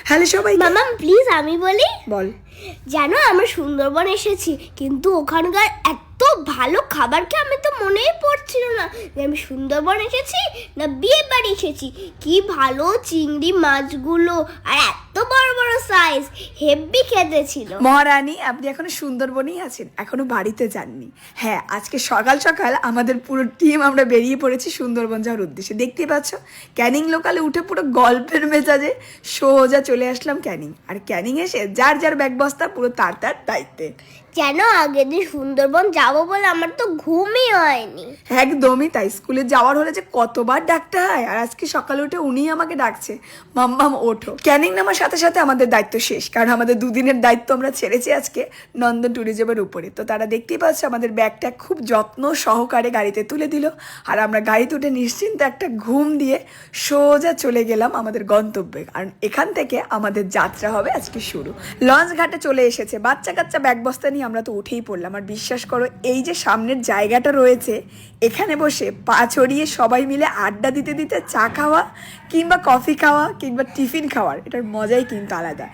Hello সবাই। মামা please আমি বলি, বল। জানো আমরা সুন্দরবন এসেছি, কিন্তু ওখানকার এত ভালো খাবার খেয়ে আমি তো মনেই পড়ছিল না যে আমি সুন্দরবন এসেছি না বিয়ে বাড়ি এসেছি। কি ভালো চিংড়ি মাছগুলো, আর এত বড় বড় সাইজ, হেভি খেতে ছিল। মহারানী, আপনি এখনো সুন্দরবনেই আছেন, এখনো বাড়িতে যাননি। হ্যাঁ, আজকে সকাল সকাল আমাদের পুরো টিম আমরা বেরিয়ে পড়েছি সুন্দরবন যাওয়ার উদ্দেশ্যে। দেখতেই পাচ্ছ, ক্যানিং লোকালে উঠে পুরো গল্পের মেজাজে সোজা চলে আসলাম ক্যানিং। আর ক্যানিং এসে যার যার ব্যাগ বস্তা পুরো তার দায়িত্বে। যেন আগের দিন সুন্দরবন যাবো বলে আমার তো ঘুমই হয়নি। একদমই তাই, স্কুলে যাওয়ার হলে যে কতবার ডাকতে হয়, আর আজকে সকালে উঠে উনিই আমাকে ডাকছে, মাম্মাম ওঠো। ক্যানিং নামার সাথে সাথে আমাদের দায়িত্ব শেষ, কারণ আমাদের দুদিনের দায়িত্ব আমরা ছেড়েছি আজকে নন্দন ট্যুরিজমের উপরে। তো তারা দেখতেই পাচ্ছে আমাদের ব্যাগটা খুব যত্ন সহকারে গাড়িতে তুলে দিল, আর আমরা গাড়িতে উঠে নিশ্চিন্তে একটা ঘুম দিয়ে সোজা চলে গেলাম আমাদের গন্তব্যে। আর এখান থেকে আমাদের যাত্রা হবে আজকে শুরু। লঞ্চ ঘাটে চলে এসেছে, বাচ্চা কাচ্চা ব্যাগ বস্তা নিয়ে আমরা তো উঠেই পড়লাম। আর বিশ্বাস করো, এই যে সামনের জায়গাটা রয়েছে, এখানে বসে পা ছড়িয়ে সবাই মিলে আড্ডা দিতে দিতে চা খাওয়া কিংবা কফি খাওয়া কিংবা টিফিন খাওয়ার এটার মজাই কিন্তু আলাদা।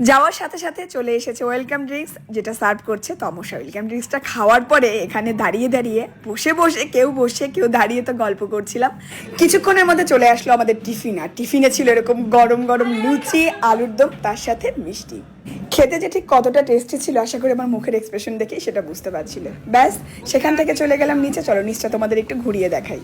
যাওয়ার সাথে সাথে চলে এসেছে ওয়েলকাম ড্রিঙ্কস, যেটা সার্ভ করছে তমসা। ওয়েলকাম ড্রিঙ্কসটা খাওয়ার পরে এখানে দাঁড়িয়ে দাঁড়িয়ে বসে বসে কেউ বসে কেউ দাঁড়িয়ে তো গল্প করছিলাম। কিছুক্ষণের মধ্যে চলে আসলো আমাদের টিফিন, আর টিফিনে ছিল এরকম গরম গরম লুচি, আলুর দম, তার সাথে মিষ্টি। খেতে যে ঠিক কতটা টেস্টি ছিল আশা করি আমার মুখের এক্সপ্রেশন দেখেই সেটা বুঝতে পারছিলে। ব্যাস, সেখান থেকে চলে গেলাম নিচে। চলো নিচটা তোমাদের একটু ঘুরিয়ে দেখাই।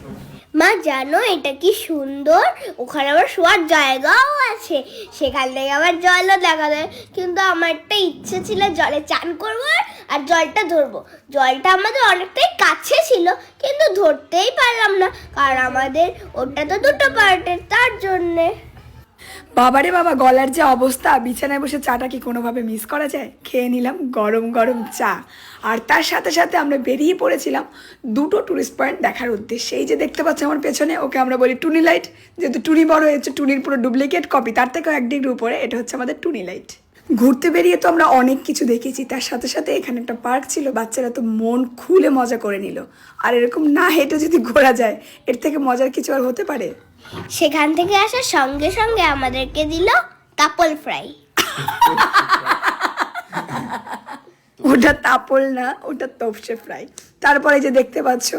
মা জানো এটা কি সুন্দর, ওখানে আবার শোয়ার জায়গাও আছে, সেখান থেকে আবার জলও দেখা যায়। কিন্তু আমার একটা ইচ্ছে ছিল জলে চান করবো আর জলটা ধরবো। জলটা আমাদের অনেকটাই কাছে ছিল, কিন্তু ধরতেই পারলাম না, কারণ আমাদের ওটা তো দুটো পার্টের, তার জন্যে। বাবারে বাবা, গলার যে অবস্থা, বিছানায় বসে চাটা কি কোনোভাবে মিস করা যায়? খেয়ে নিলাম গরম গরম চা, আর তার সাথে সাথে আমরা বেরিয়ে পড়েছিলাম দুটো টুরিস্ট পয়েন্ট দেখার উদ্দেশ্যে। এই যে দেখতে পাচ্ছি আমার পেছনে, ওকে আমরা বলি টুনি লাইট, যেহেতু টুনি বড় হয়েছে, টুনির পুরো ডুপ্লিকেট কপি, তার থেকেও 1 ডিগ্রি উপরে। এটা হচ্ছে আমাদের টুনি লাইট। ঘুরতে বেরিয়ে তো আমরা অনেক কিছু দেখেছি, তার সাথে সাথে এখানে একটা পার্ক ছিল, বাচ্চারা তো মন খুলে মজা করে নিল। আর এরকম না হেঁটে যদি ঘোরা যায়, এর থেকে মজার কিছু আর হতে পারে? সেখান থেকে আসার সঙ্গে সঙ্গে আমাদেরকে দিল কাপল ফ্রাই। ওটা তাপল না, ওটা তপসে ফ্রাই। তারপরে যে দেখতে পাচ্ছ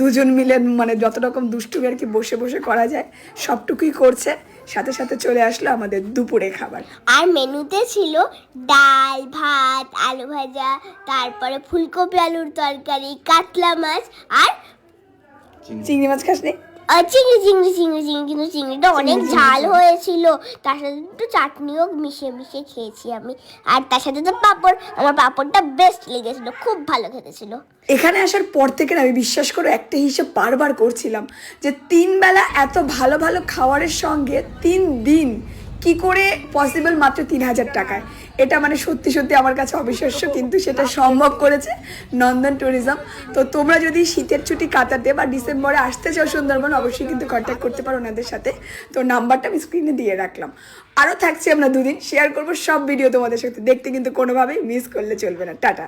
দুজন মিলে মানে যত রকম দুষ্টুমি আর কি বসে বসে করা যায় সবটুকুই করছে। সাথে সাথে চলে আসলো আমাদের দুপুরে খাবার। আর মেনুতে ছিল ডাল, ভাত, আলু ভাজা, তারপরে ফুলকপি আলুর তরকারি, কাতলা মাছ, আর চিংড়ি মাছ খাসনি? চিংড়ি চিংড়ি চিংড়ি চিংড়ি কিন্তু চিংড়িটা অনেক ঝাল হয়েছিল। তার সাথে একটু চাটনিও মিশিয়ে মিশিয়ে খেয়েছি আমি। আর তার সাথে তো পাঁপড়, আমার পাঁপড়টা বেস্ট লেগেছিল, খুব ভালো খেতে ছিল। এখানে আসার পর থেকে আমি বিশ্বাস করো একটা হিসেব বারবার করছিলাম যে 3 বেলা এত ভালো ভালো খাবারের সঙ্গে 3 দিন কি করে পসিবল মাত্র 3000 টাকায়। এটা মানে সত্যি সত্যি আমার কাছে অবিশ্বাস্য, কিন্তু সেটা সম্ভব করেছে নন্দন ট্যুরিজম। তো তোমরা যদি শীতের ছুটি কাটাতে বা ডিসেম্বরে আসতে চাও সুন্দরবন, অবশ্যই কিন্তু কন্ট্যাক্ট করতে পারো ওনাদের সাথে। তো নাম্বারটা আমি স্ক্রিনে দিয়ে রাখলাম। আরও থাকছি আমরা 2 দিন, শেয়ার করবো সব ভিডিও তোমাদের সাথে, দেখতে কিন্তু কোনোভাবেই মিস করলে চলবে না। টাটা।